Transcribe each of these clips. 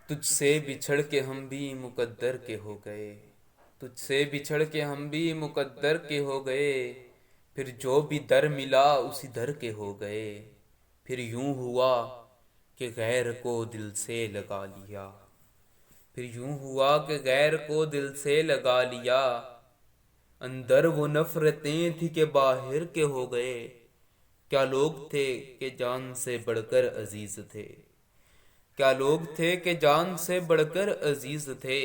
تجھ سے بچھڑ کے ہم بھی مقدر کے ہو گئے، تجھ سے بچھڑ کے ہم بھی مقدر کے ہو گئے، پھر جو بھی در ملا اسی در کے ہو گئے، پھر یوں ہوا کہ غیر کو دل سے لگا لیا، پھر یوں ہوا کہ غیر کو دل سے لگا لیا، اندر وہ نفرتیں تھی کہ باہر کے ہو گئے، کیا لوگ تھے کہ جان سے بڑھ کر عزیز تھے، کیا لوگ تھے کہ جان سے بڑھ کر عزیز تھے،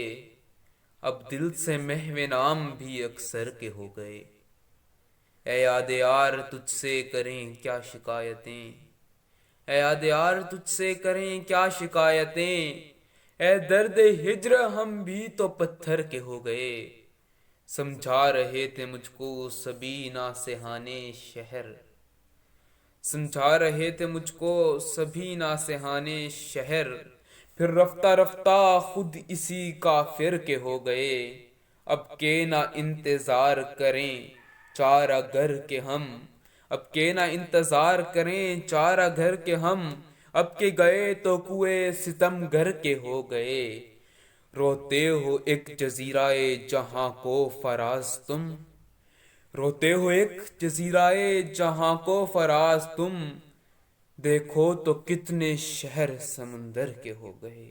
اب دل سے محو نام بھی اکثر کے ہو گئے، اے یاد یار تجھ سے کریں کیا شکایتیں، اے یاد یار تجھ سے کریں کیا شکایتیں، اے درد ہجر ہم بھی تو پتھر کے ہو گئے، سمجھا رہے تھے مجھ کو سبھی ناصحانے شہر، سمجھا رہے تھے مجھ کو سبھی ناصحانے شہر، پھر رفتہ رفتہ خود اسی کافر کے ہو گئے، اب کے نہ انتظار کریں چارہ گھر کے ہم، اب کے نہ انتظار کریں چارہ گھر کے ہم، اب کے گئے تو کوئے ستم گھر کے ہو گئے، روتے ہو ایک جزیرہ جہاں کو فراز تم، روتے ہو ایک جزیرہ جہاں کو فراز تم، دیکھو تو کتنے شہر سمندر کے ہو گئے۔